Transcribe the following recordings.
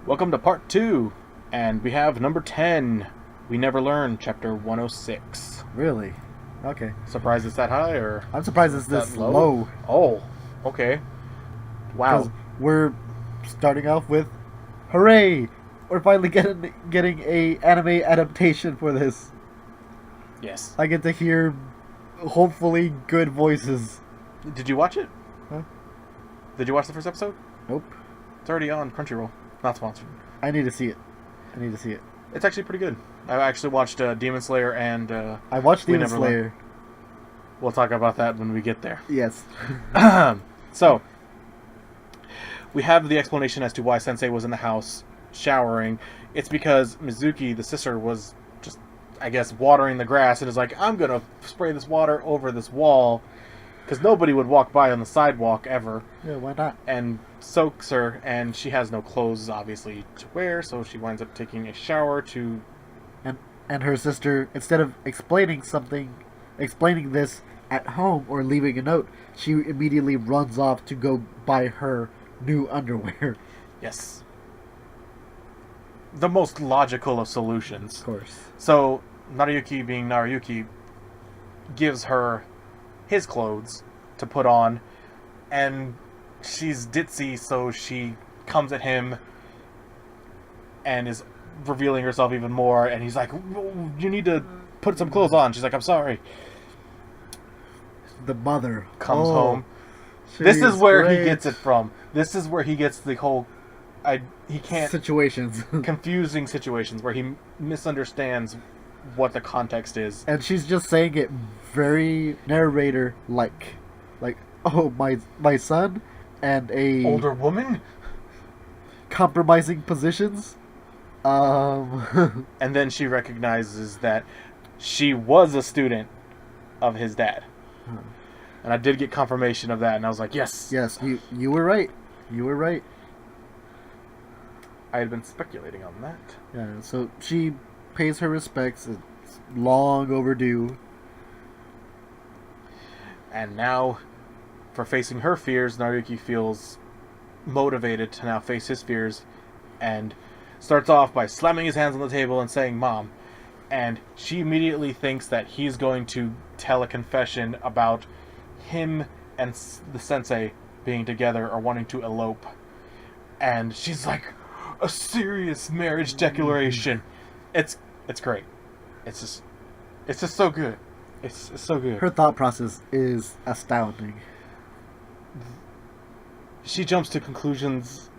Welcome to part 2, and we have number 10. We Never Learn, chapter 106. Really? Okay. Surprised it's that high, or I'm surprised it's that this low? low. Oh, okay. Because Wow. we're starting off with, hooray! We're finally getting a anime adaptation for this. Yes. I get to hear, hopefully, good voices. Did you watch it? Huh? Did you watch the first episode? Nope. It's already on Crunchyroll. Not sponsored. I need to see it. It's actually pretty good. I actually watched Demon Slayer and I watched We Demon Never Slayer. we'll talk about that when we get there. Yes. So, we have the explanation as to why Sensei was in the house showering. It's because Mizuki, the sister, was just, I guess, watering the grass and is like, I'm going to spray this water over this wall because nobody would walk by on the sidewalk ever. Yeah, why not? And soaks her, and she has no clothes, obviously, to wear, so she winds up taking a shower to... And her sister, instead of explaining this at home or leaving a note, she immediately runs off to go buy her new underwear. Yes. The most logical of solutions. Of course. So, Naruyuki, being Naruyuki, gives her his clothes to put on, and she's ditzy, so she comes at him and is revealing herself even more, and he's like, you need to put some clothes on. She's like, I'm sorry. The mother Comes home. She This is where great. he gets it from. This is where he gets the whole... he can't... situations. confusing situations where he misunderstands what the context is. And she's just saying it very narrator-like. Like, oh, my son and a... Older woman? compromising positions. And then she recognizes that she was a student of his dad. And I did get confirmation of that, and I was like, yes. Yes, you were right. You were right. I had been speculating on that. Yeah, so she pays her respects. It's long overdue. And now, for facing her fears, Naruyuki feels motivated to now face his fears, and starts off by slamming his hands on the table and saying, Mom. And she immediately thinks that he's going to tell a confession about him and the sensei being together or wanting to elope. And she's like, a serious marriage declaration. It's great. It's just so good. It's so good. Her thought process is astounding. She jumps to conclusions,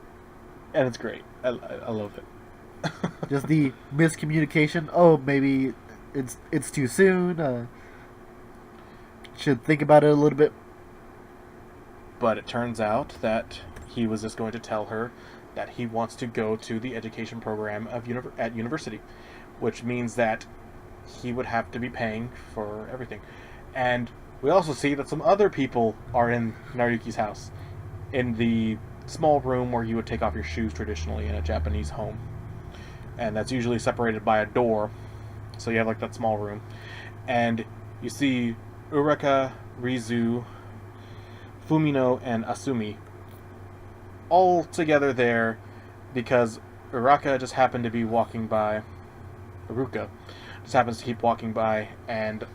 and it's great. I love it. Just the miscommunication. Oh, maybe it's too soon. Should think about it a little bit. But it turns out that he was just going to tell her that he wants to go to the education program at university, which means that he would have to be paying for everything. And we also see that some other people are in Naruyuki's house, in the small room where you would take off your shoes traditionally in a Japanese home. And that's usually separated by a door, so you have like that small room. And you see Ureka, Rizu, Fumino, and Asumi all together there because Ureka just happened to be walking by. Iruka just happens to keep walking by, and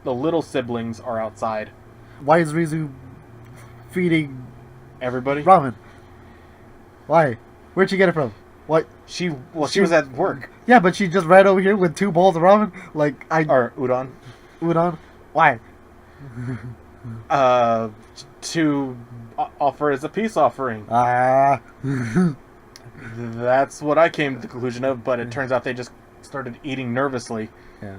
the little siblings are outside. Why is Rizu feeding Everybody? ramen? Why? Where'd she get it from? What? She was at work. Yeah, but she just ran over here with 2 bowls of ramen. Like Or udon. udon. Why? To offer as a peace offering. Ah. That's what I came to the conclusion of, but it turns out they just started eating nervously. Yeah.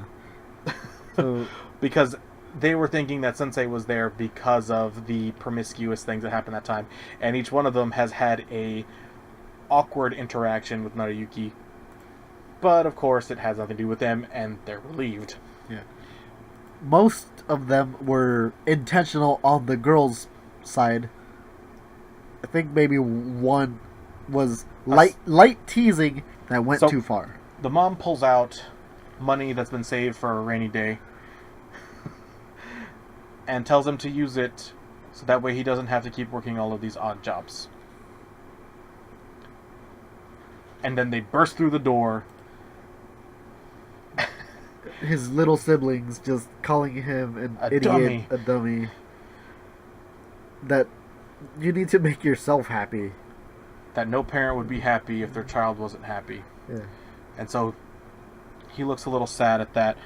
So Because they were thinking that Sensei was there because of the promiscuous things that happened that time. And each one of them has had a awkward interaction with Naruyuki. But, of course, it has nothing to do with them, and they're relieved. yeah. Most of them were intentional on the girls' side. I think maybe one was light teasing that went too far. The mom pulls out money that's been saved for a rainy day and tells him to use it so that way he doesn't have to keep working all of these odd jobs. and then they burst through the door. His little siblings just calling him an A idiot, dummy. a dummy. That you need to make yourself happy. That no parent would be happy if their child wasn't happy. Yeah. And so he looks a little sad at that.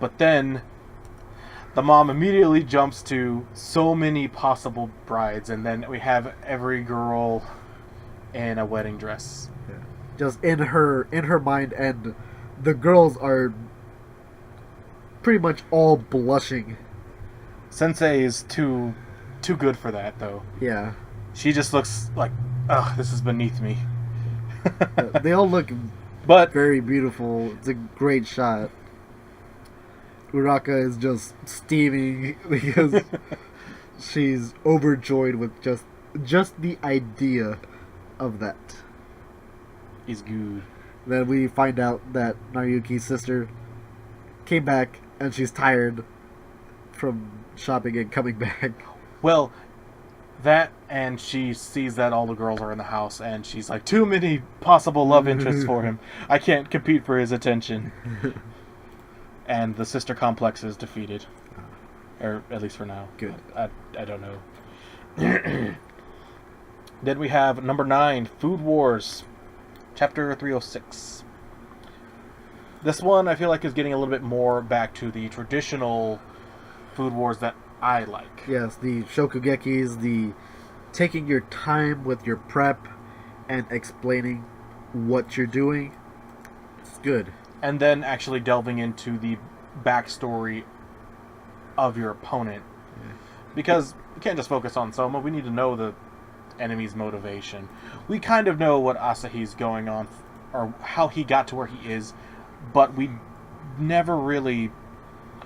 But then the mom immediately jumps to so many possible brides, and then we have every girl in a wedding dress. Yeah. Just in her mind, and the girls are pretty much all blushing. Sensei is too good for that, though. Yeah. She just looks like, ugh, this is beneath me. They all look But very beautiful. It's a great shot. Uraka is just steaming because she's overjoyed with just the idea of that. is good. Then we find out that Nariyuki's sister came back and she's tired from shopping and coming back. Well, that, and she sees that all the girls are in the house, and she's like, too many possible love interests for him. I can't compete for his attention. And the sister complex is defeated. Or at least for now. Good. I don't know. Then we have number 9, Food Wars, Chapter 306. This one I feel like is getting a little bit more back to the traditional Food Wars that I like. Yes, the shokugekis, the taking your time with your prep and explaining what you're doing. It's good. And then actually delving into the backstory of your opponent. Yeah. Because we can't just focus on Soma, we need to know the enemy's motivation. We kind of know what Asahi's going on, or how he got to where he is, but we never really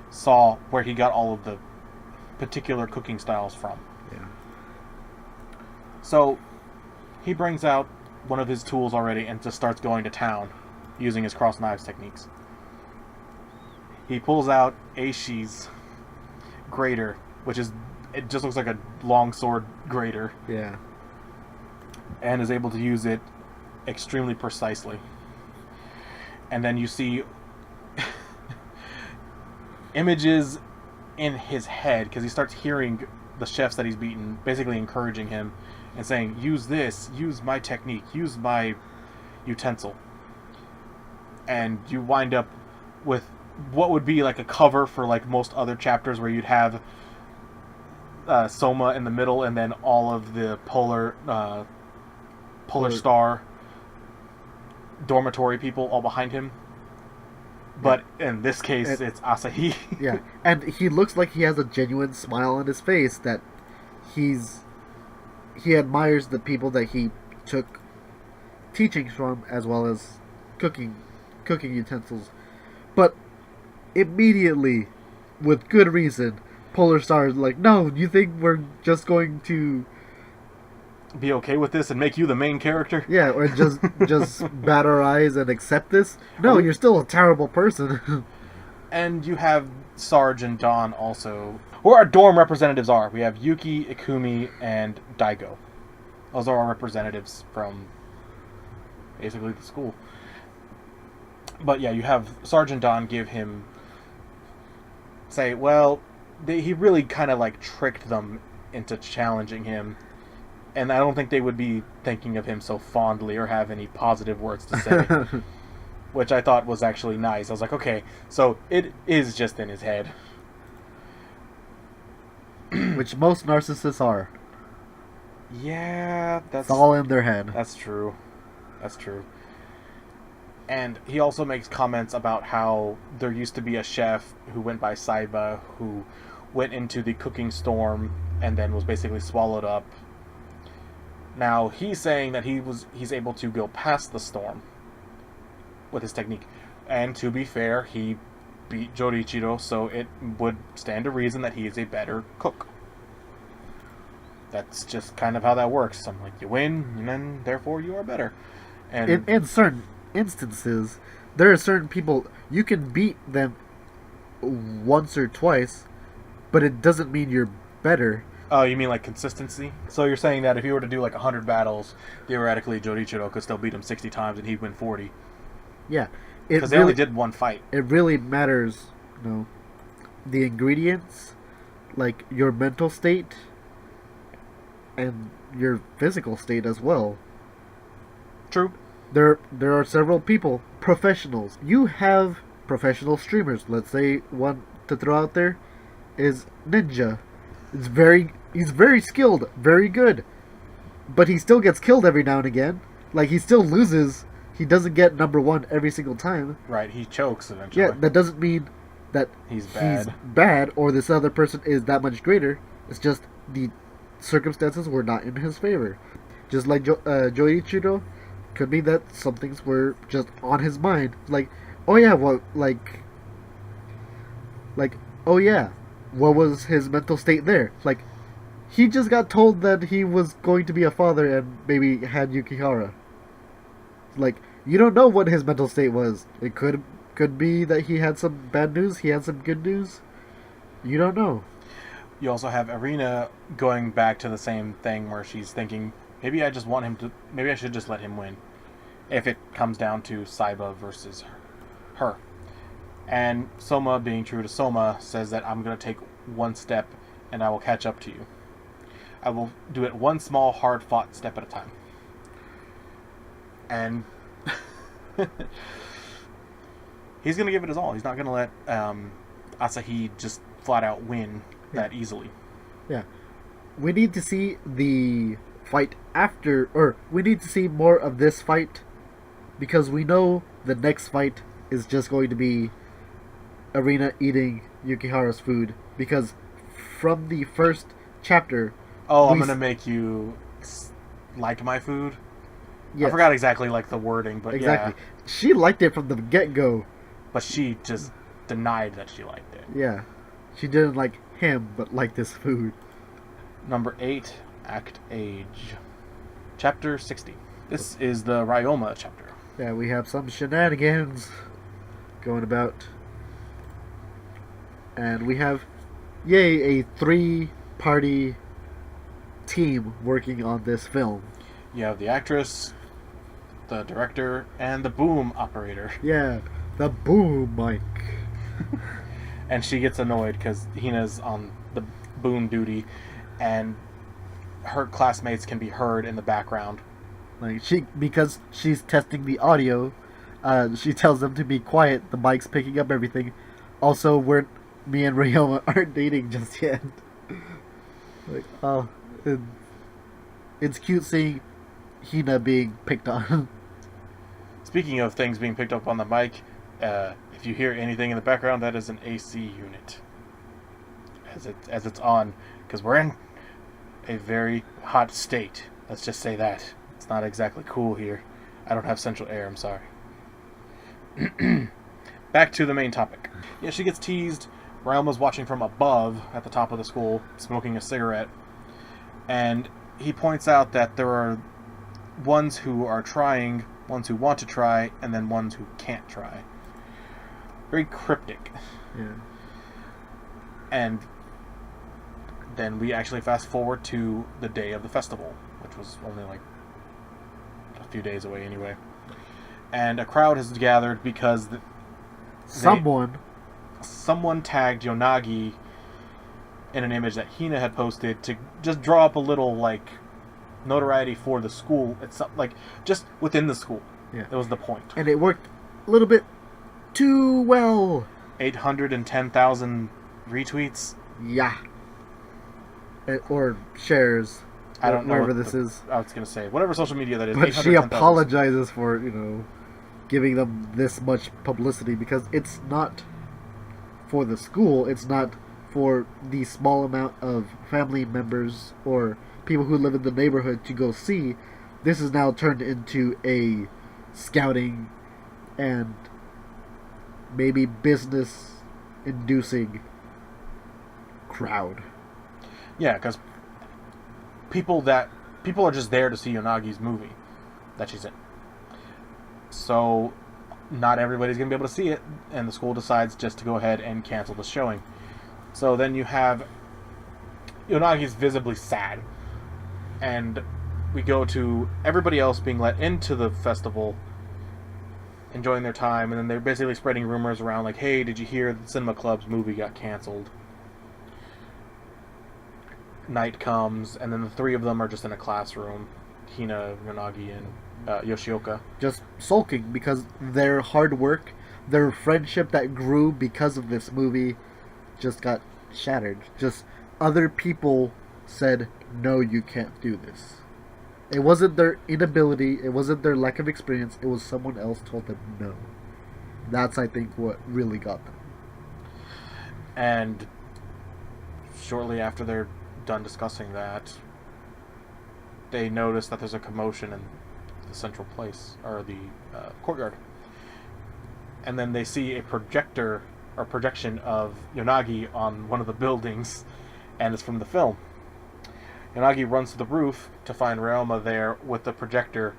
saw where he got all of the particular cooking styles from. Yeah. So he brings out one of his tools already and just starts going to town using his cross knives techniques. He pulls out Aishi's grater, which is, it just looks like a long sword grater, Yeah. and is able to use it extremely precisely. And then you see images in his head, because he starts hearing the chefs that he's beaten basically encouraging him and saying, use this, use my technique, use my utensil. And you wind up with what would be like a cover for like most other chapters, where you'd have Soma in the middle, and then all of the polar star dormitory people all behind him. But in this case, it's Asahi. Yeah, and he looks like he has a genuine smile on his face, that he admires the people that he took teachings from, as well as cooking utensils. But immediately, with good reason, Polar Star is like, no, you think we're just going to be okay with this and make you the main character? Yeah, or just bat our eyes and accept this? No, you're still a terrible person. And you have Sarge and Dawn also, who our dorm representatives are. We have Yuki, Ikumi, and Daigo. Those are our representatives from basically the school. But yeah, you have Sarge and Dawn give him, say, well, he really kind of like tricked them into challenging him. And I don't think they would be thinking of him so fondly or have any positive words to say. Which I thought was actually nice. I was like, okay, so it is just in his head. Which most narcissists are. Yeah, It's all in their head. That's true. That's true. And he also makes comments about how there used to be a chef who went by Saiba, who went into the cooking storm and then was basically swallowed up. Now, he's saying that he's able to go past the storm with his technique. And to be fair, he beat Jorichiro, so it would stand to reason that he is a better cook. That's just kind of how that works. I'm like, you win, and then therefore you are better. And In certain instances, there are certain people, you can beat them once or twice, but it doesn't mean you're better. Oh, you mean like consistency? So you're saying that if you were to do like 100 battles, theoretically Jorichiro could still beat him 60 times and he'd win 40. Yeah, Because they only did one fight. It really matters, the ingredients, like your mental state, and your physical state as well. True. There are several people, professionals. You have professional streamers. Let's say one to throw out there is Ninja. He's very skilled, very good, but he still gets killed every now and again. Like, he still loses. He doesn't get number one every single time. Right, he chokes eventually. Yeah, that doesn't mean that he's bad or this other person is that much greater. It's just the circumstances were not in his favor. Just like Joichiro, could be that some things were just on his mind. Like, oh yeah, oh yeah, what was his mental state there? Like, he just got told that he was going to be a father and maybe had Yukihara. Like, you don't know what his mental state was. It could be that he had some bad news, he had some good news. You don't know. You also have Arena going back to the same thing where she's thinking, maybe I should just let him win. If it comes down to Saiba versus her. And Soma, being true to Soma, says that I'm going to take one step and I will catch up to you. I will do it one small, hard-fought step at a time. And he's going to give it his all. He's not going to let Asahi just flat out win that easily. Yeah. We need to see the fight after, or we need to see more of this fight, because we know the next fight is just going to be Arena eating Yukihara's food, because from the first chapter... Oh, I'm going to make you like my food? Yes. I forgot exactly like the wording, but exactly. Yeah. She liked it from the get-go. But she just denied that she liked it. Yeah. She didn't like him, but liked his food. Number 8, Act Age. Chapter 60. This is the Ryoma chapter. Yeah, we have some shenanigans going about. And we have, a 3-party team working on this film. You have the actress, the director, and the boom operator. Yeah, the boom mic. And she gets annoyed because Hina's on the boom duty, and her classmates can be heard in the background. Like, because she's testing the audio, she tells them to be quiet. The mic's picking up everything. Also, me and Ryoma aren't dating just yet. Like, oh, it's cute seeing Hina being picked on. Speaking of things being picked up on the mic, if you hear anything in the background, that is an AC unit. As it's on, because we're in a very hot state. Let's just say that. It's not exactly cool here. I don't have central air, I'm sorry. Back to the main topic. Yeah, she gets teased. Ryoma's watching from above at the top of the school, smoking a cigarette. And he points out that there are ones who are trying, ones who want to try, and then ones who can't try. Very cryptic. Yeah. And then we actually fast forward to the day of the festival, which was only like a few days away anyway. And a crowd has gathered because someone tagged Yonagi in an image that Hina had posted to just draw up a little like notoriety for the school. It's like just within the school. Yeah, that was the point. And it worked a little bit too well. 810,000 retweets. Yeah. Or shares. I don't know whatever this is. I was gonna say whatever social media that is. But she apologizes for giving them this much publicity, because it's not for the school. It's not for the small amount of family members or people who live in the neighborhood to go see. This is now turned into a scouting and maybe business inducing crowd. Yeah, because people are just there to see Yonagi's movie that she's in. So not everybody's going to be able to see it, and the school decides just to go ahead and cancel the showing. So then you have Yonagi's visibly sad. And we go to everybody else being let into the festival, enjoying their time, and then they're basically spreading rumors around like, hey, did you hear the cinema club's movie got canceled? Night comes, and then the three of them are just in a classroom. Hina, Yonagi, and Yoshioka. Just sulking because their hard work, their friendship that grew because of this movie just got shattered. Just other people said, no, you can't do this. It wasn't their inability, it wasn't their lack of experience, it was someone else told them no. That's, I think, what really got them. And shortly after they're done discussing that, they notice that there's a commotion in the central place, or the courtyard. And then they see a projector, or projection of Yonagi on one of the buildings, and it's from the film. Yonagi runs to the roof to find Ryoma there with the projector,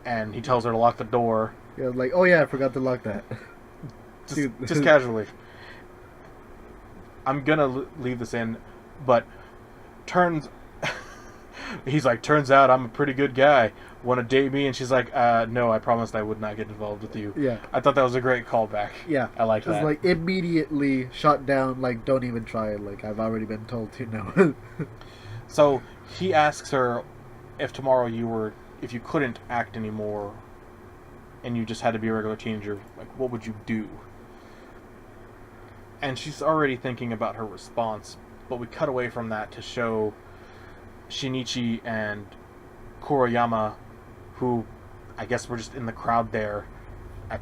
and he tells her to lock the door. Yeah, like, oh yeah, I forgot to lock that. Just casually. I'm gonna leave this in, but he's like, turns out I'm a pretty good guy. Want to date me? And she's like, no, I promised I would not get involved with you. Yeah. I thought that was a great callback. Yeah. I like that. Just like immediately shot down, like, don't even try it. Like, I've already been told to no. So he asks her if tomorrow if you couldn't act anymore and you just had to be a regular teenager, like, what would you do? And she's already thinking about her response, but we cut away from that to show Shinichi and Kuriyama, who I guess were just in the crowd there at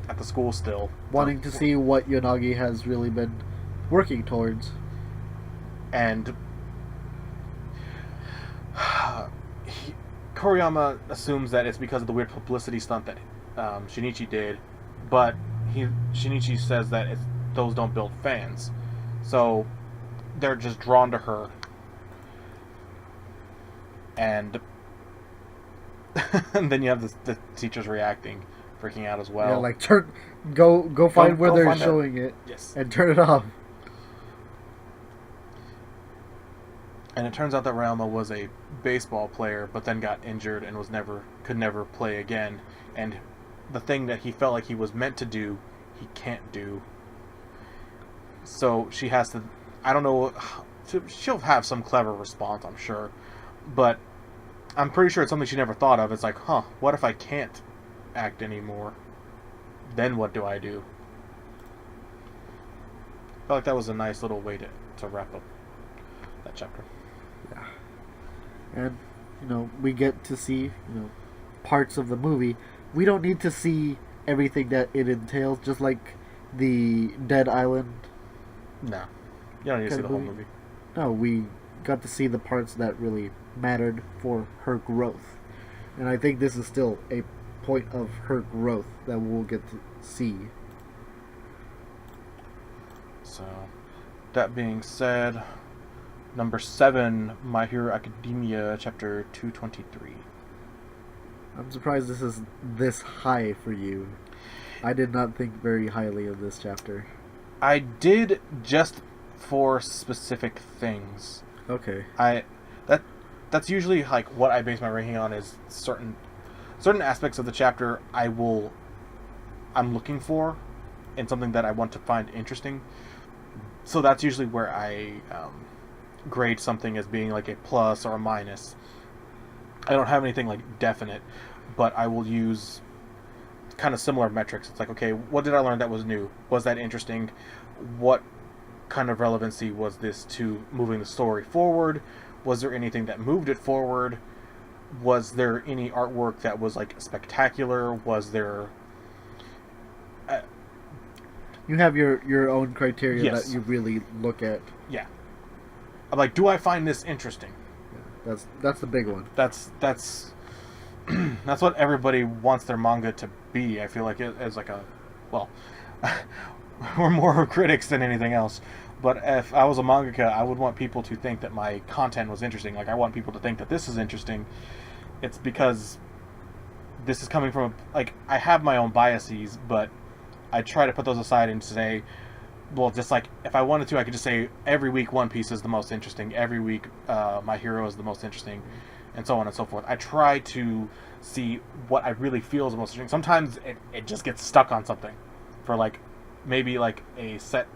at the school still, wanting to see what Yonagi has really been working towards. And Kuriyama assumes that it's because of the weird publicity stunt that Shinichi did, but Shinichi says that those don't build fans, so they're just drawn to her. And and then you have the teachers reacting, freaking out as well. Yeah, like go find where they're showing it. Yes. And turn it off. And it turns out that Ryoma was a baseball player, but then got injured and could never play again. And the thing that he felt like he was meant to do, he can't do. So she has to, I don't know, she'll have some clever response, I'm sure. But I'm pretty sure it's something she never thought of. It's like, what if I can't act anymore? Then what do I do? I felt like that was a nice little way to wrap up that chapter. Yeah. And, we get to see, parts of the movie. We don't need to see everything that it entails, just like the Dead Island. No. You don't need to see the whole movie. No, we got to see the parts that really mattered for her growth. And I think this is still a point of her growth that we'll get to see. So, that being said, number 7, My Hero Academia, chapter 223. I'm surprised this is this high for you. I did not think very highly of this chapter. I did, just for specific things. Okay. That's usually like what I base my ranking on, is certain aspects of the chapter I'm looking for in something that I want to find interesting. So that's usually where I grade something as being like a plus or a minus. I don't have anything like definite, but I will use kind of similar metrics. It's like, okay, what did I learn that was new? Was that interesting? What kind of relevancy was this to moving the story forward? Was there anything that moved it forward? Was there any artwork that was like spectacular? Was there you have your own criteria. Yes. That you really look at. Yeah. I'm like, do I find this interesting? Yeah, that's the big one. That's that's what everybody wants their manga to be. I feel like it as like we're more critics than anything else. But if I was a mangaka, I would want people to think that my content was interesting. Like, I want people to think that this is interesting. It's because this is coming from I have my own biases, but I try to put those aside and say, well, just like if I wanted to, I could just say every week One Piece is the most interesting. Every week My Hero is the most interesting, and so on and so forth. I try to see what I really feel is the most interesting. Sometimes it just gets stuck on something for like maybe like a set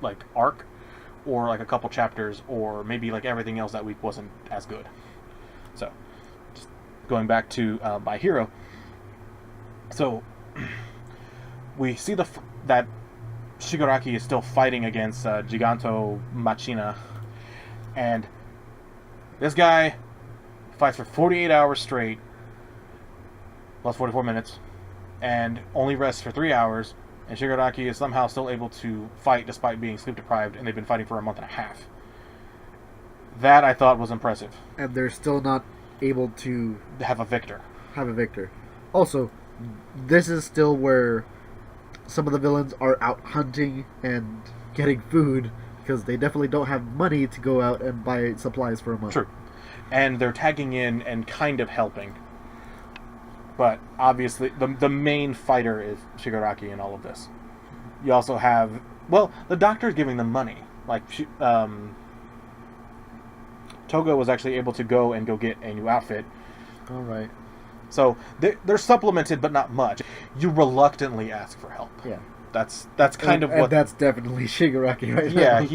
like arc or like a couple chapters, or maybe like everything else that week wasn't as good. So, just going back to My Hero. So, we see that Shigaraki is still fighting against Giganto Machina, and this guy fights for 48 hours straight, plus 44 minutes, and only rests for 3 hours, and Shigaraki is somehow still able to fight despite being sleep deprived, and they've been fighting for a month and a half. That I thought was impressive. And they're still not able to Have a victor. Also, this is still where some of the villains are out hunting and getting food, because they definitely don't have money to go out and buy supplies for a month. True. And they're tagging in and kind of helping. But obviously, the main fighter is Shigaraki in all of this. You also have, well, the doctor's giving them money. Like, Toga was actually able to go get a new outfit. All right. So they're supplemented, but not much. You reluctantly ask for help. Yeah. That's kind of what. And that's definitely Shigaraki right Yeah, now.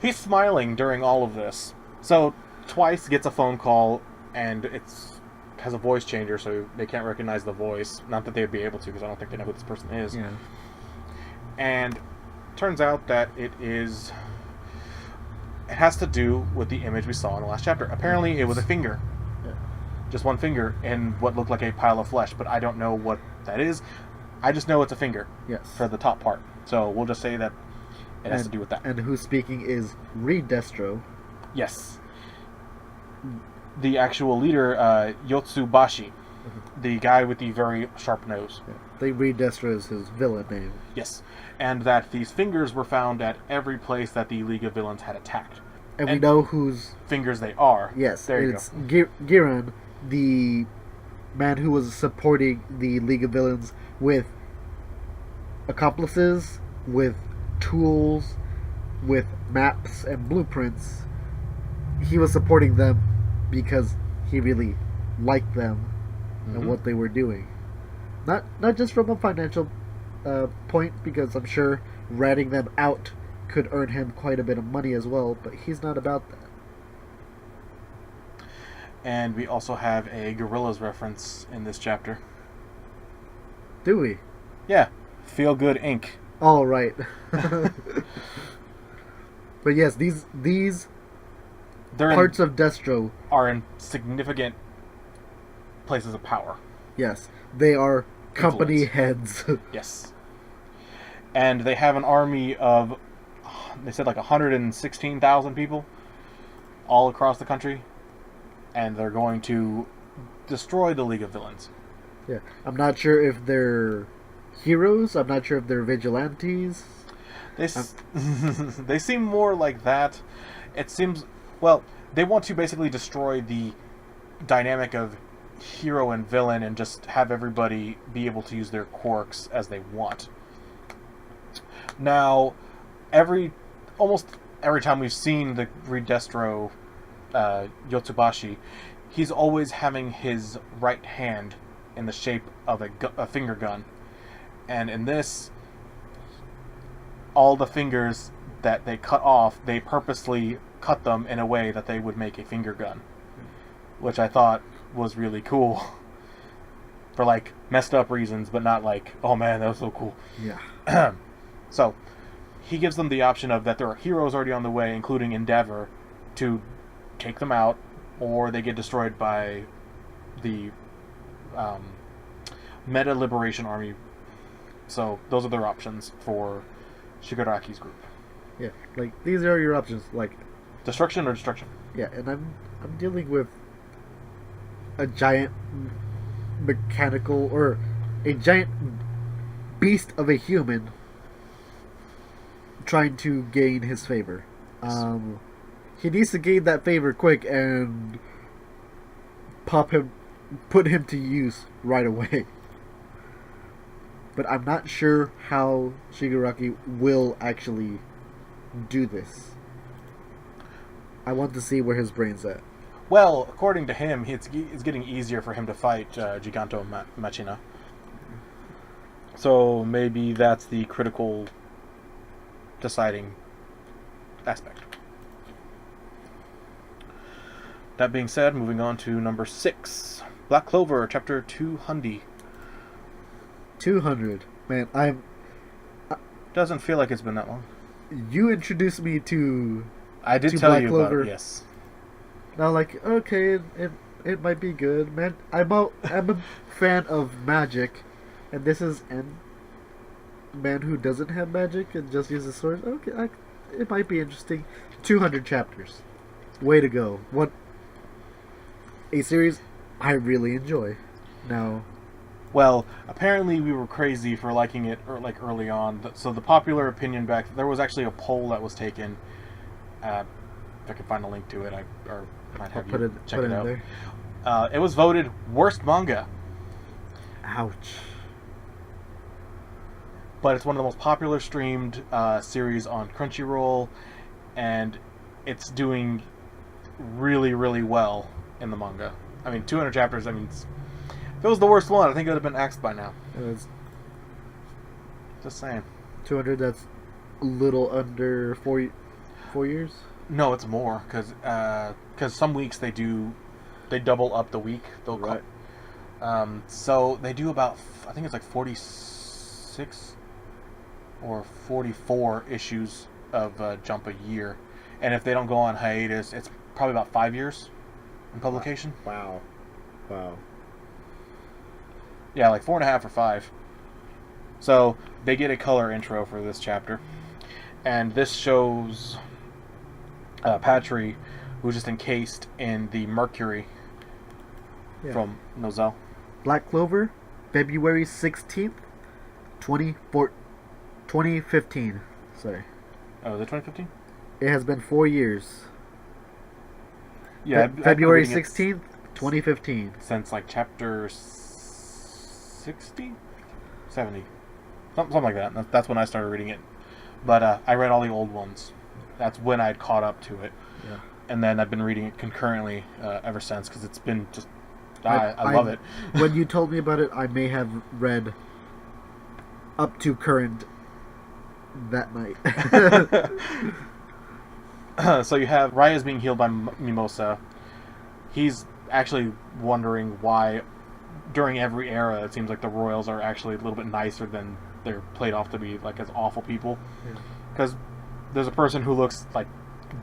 he's smiling during all of this. So twice gets a phone call, and has a voice changer, so they can't recognize the voice. Not that they'd be able to, because I don't think they know who this person is. Yeah. And turns out that it has to do with the image we saw in the last chapter. Apparently, it was a finger. Yeah. Just one finger in what looked like a pile of flesh, but I don't know what that is. I just know it's a finger. Yes. For the top part. So we'll just say that it has to do with that. And who's speaking is Destro. Yes. The actual leader, Yotsubashi. The guy with the very sharp nose. Yeah. They read Destro as his villain name. Yes. And that these fingers were found at every place that the League of Villains had attacked. And we know whose fingers they are. Yes. There you it's go. Giran, the man who was supporting the League of Villains with accomplices, with tools, with maps and blueprints. He was supporting them because he really liked them and what they were doing. Not just from a financial point, because I'm sure ratting them out could earn him quite a bit of money as well, but he's not about that. And we also have a Gorillas reference in this chapter. Do we? Yeah. Feel Good Inc. All right. But yes, these parts of Destro are in significant places of power. Yes, they are company heads. Yes. And they have an army of, they said like 116,000 people all across the country. And they're going to destroy the League of Villains. Yeah. I'm not sure if they're heroes. I'm not sure if they're vigilantes. They seem more like that. It seems, well, they want to basically destroy the dynamic of hero and villain and just have everybody be able to use their quirks as they want. Now, almost every time we've seen the Destro Yotsubashi, he's always having his right hand in the shape of a finger gun. And in this, all the fingers that they cut off, they purposely cut them in a way that they would make a finger gun. Which I thought was really cool. For like messed up reasons, but not like, oh man, that was so cool. Yeah. So, he gives them the option of that there are heroes already on the way, including Endeavor, to take them out, or they get destroyed by the Meta Liberation Army. So those are their options for Shigaraki's group. Yeah, like these are your options, like destruction or destruction. Yeah, and I'm dealing with a giant mechanical or a giant beast of a human trying to gain his favor. He needs to gain that favor quick and put him to use right away. but I'm not sure how Shigaraki will actually do this. I want to see where his brain's at. Well, according to him, it's getting easier for him to fight Giganto Machina. So maybe that's the critical deciding aspect. That being said, moving on to number 6. Black Clover, Chapter 200. 200. Man, Doesn't feel like it's been that long. you introduced me to I did to tell Black you Clover. about it, yes. Now, like, okay, it might be good, man. I'm a fan of magic, and this is an man who doesn't have magic and just uses swords. Okay, it might be interesting. 200 chapters, way to go! What a series I really enjoy. Now, Well, apparently we were crazy for liking it early on. So the popular opinion there was actually a poll that was taken. If I can find a link to it, I might have you check it out. There. It was voted worst manga, Ouch. but it's one of the most popular streamed series on Crunchyroll, and it's doing really, really well in the manga. I mean, 200 chapters. I mean, if it was the worst one, I think it would have been axed by now. It's Just saying. 200. That's a little under 4 years. No, it's more because some weeks they double up the week. They'll Right. so they do about, I think it's like 46 or 44 issues of Jump a year, and if they don't go on hiatus, it's probably about 5 years in publication. Wow. Yeah, like 4.5 or 5. So they get a color intro for this chapter, and this shows Patry, who's just encased in the mercury from Nozel. Black Clover, February 16th, 2015. Sorry. Oh, is it 2015? It has been 4 years. Yeah, I've been February reading it 16th, 2015. since like chapter 60, 70, something like that. That's when I started reading it. But I read all the old ones. That's when I'd caught up to it. Yeah. And then I've been reading it concurrently ever since because it's been just. I love it. When you told me about it, I may have read up to current that night. So you have Raya's being healed by Mimosa. He's actually wondering why, during every era, it seems like the royals are actually a little bit nicer than they're played off to be, like, as awful people. Because there's a person who looks like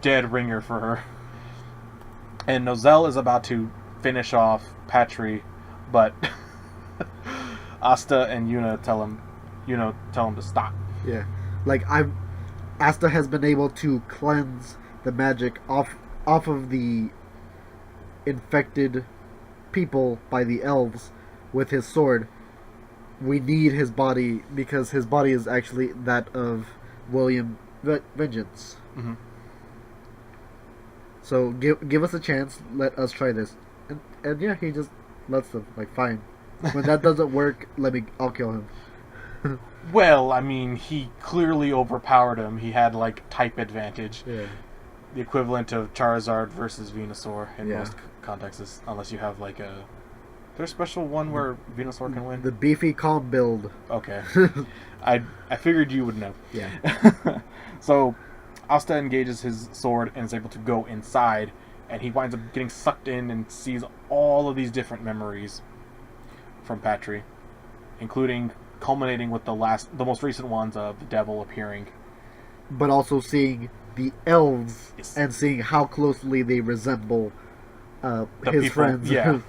dead ringer for her. And Nozel is about to finish off Patry, but Asta and Yuna tell him to stop. Yeah. Like, Asta has been able to cleanse the magic off of the infected people by the elves with his sword. We need his body because his body is actually that of William Vengeance. Mm-hmm. So give us a chance. Let us try this. And yeah, he just lets them. Like, fine. When that doesn't work, I'll kill him. Well, I mean, he clearly overpowered him. He had, like, type advantage. Yeah. The equivalent of Charizard versus Venusaur in Yeah. most contexts, unless you have, like, a... There's a special one where Venusaur can win? The beefy calm build. Okay. I figured you would know. Yeah. So, Asta engages his sword and is able to go inside, and he winds up getting sucked in and sees all of these different memories from Patry, including culminating with the most recent ones of the devil appearing. But also seeing the elves Yes. and seeing how closely they resemble The his people- friends. Yeah.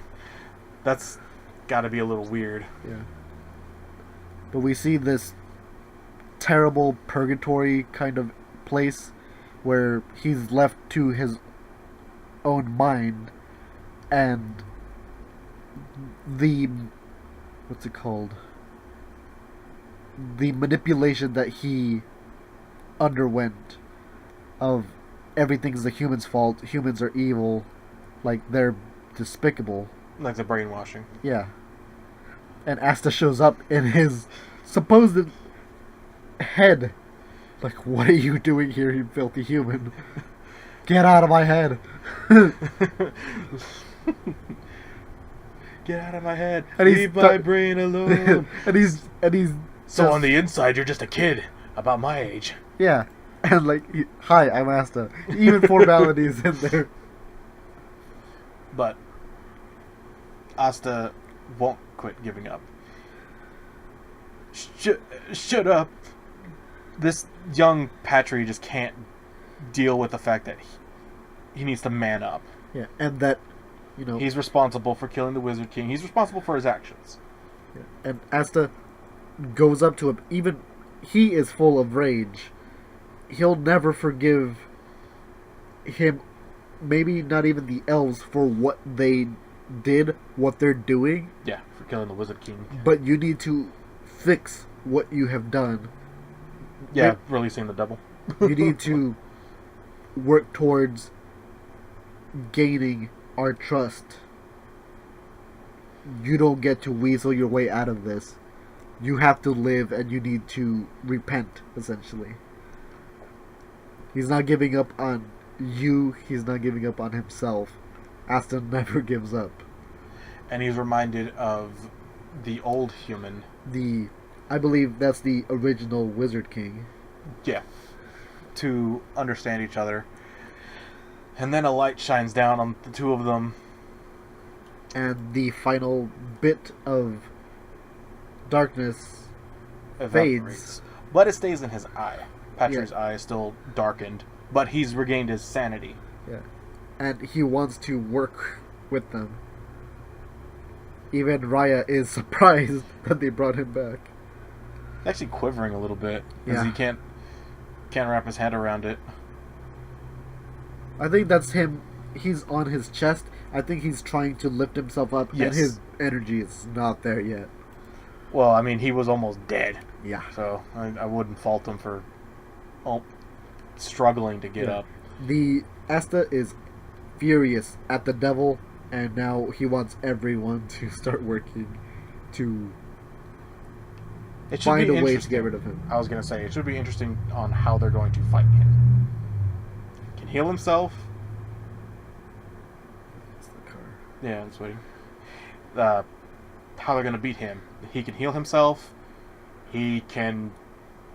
That's got to be a little weird. Yeah. But we see this terrible purgatory kind of place where he's left to his own mind, and the what's it called? The manipulation that he underwent of everything's the humans' fault, humans are evil, like they're despicable. Like the brainwashing. Yeah. And Asta shows up in his supposed head. Like, what are you doing here, you filthy human? Get out of my head. Get out of my head. And he's Leave my brain alone. and he's So just- on the inside, you're just a kid about my age. yeah. And like, hi, I'm Asta. Even formalities in there. But Asta won't quit giving up. Shut up. This young Patry just can't deal with the fact that he needs to man up. Yeah, and that, you know, He's responsible for killing the Wizard King. He's responsible for his actions. and Asta goes up to him. Even he is full of rage. He'll never forgive him, maybe not even the elves, for what they did, what they're doing. Yeah, for killing the Wizard King. But you need to fix what you have done. Yeah, releasing the devil. You need to work towards gaining our trust. You don't get to weasel your way out of this. You have to live, and you need to repent, essentially. He's not giving up on you. He's not giving up on himself. Aston never gives up. And he's reminded of the old human. I believe that's the original Wizard King. Yeah. To understand each other. And then a light shines down on the two of them. And the final bit of darkness Evaporates. fades. But it stays in his eye. Patry's eye is still darkened. But he's regained his sanity. Yeah. And he wants to work with them. Even Raya is surprised that they brought him back. Actually quivering a little bit. Because Yeah. he can't wrap his head around it. I think that's him. He's on his chest. I think he's trying to lift himself up, Yes. and his energy is not there yet. Well, I mean, he was almost dead. Yeah. So I wouldn't fault him for struggling to get Yeah. up. The Asta is furious at the devil, and now he wants everyone to start working to It should find be a way to interesting. get rid of him. I was going to say, it should be interesting on how they're going to fight him. He can heal himself. It's the car. Yeah, I'm waiting. How they're going to beat him. He can heal himself. He can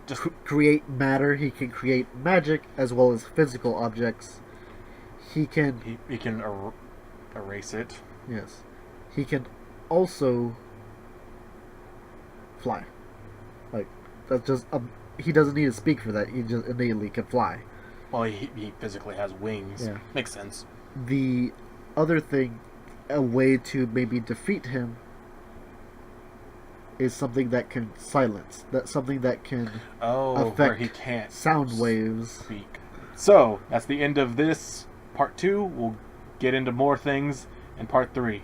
just... Create matter. He can create magic as well as physical objects. He can... He can erase it. Yes. He can also fly. Like, that's just... he doesn't need to speak for that. He just innately can fly. Well, he physically has wings. Yeah. Makes sense. The other thing, a way to maybe defeat him, is something that can silence. That's something that can Oh, affect where he can't sound waves. speak. So, that's the end of this part 2. We'll get into more things in part 3.